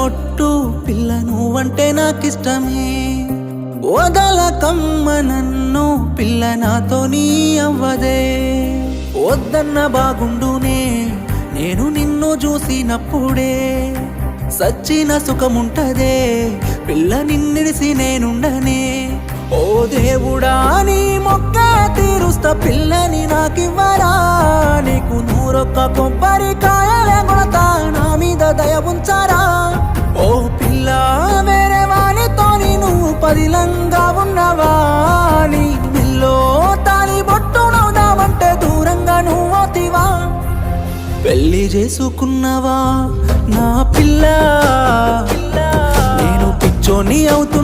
ఒట్టు పిల్ల నువ్వంటే నాకిష్టమే వదలకమ్మ నన్ను పిల్ల నాతో నీ అవ్వదే వద్దన్న బాగుండునే నేను నిన్ను చూసినప్పుడే సచ్చిన సుఖముంటదే పిల్ల నిన్నిడిసి నేనుండనే ఓ దేవుడా నీ మొక్క తీరుస్తా పిల్లని నాకివ్వరా నీకు నూరొక్క కొబ్బరికాయలే కొడతా నా మీద దయ ఉంచారా ఓ పిల్ల వేరే వానితో నువ్వు పదిలంగా ఉన్నవా నీ నిల్లో తాలి బొట్టు నవ్వుదామంటే దూరంగా నువ్వోతివా పెళ్లి చేసుకున్నవా నా పిల్ల నేను పిచ్చోని అవుతూ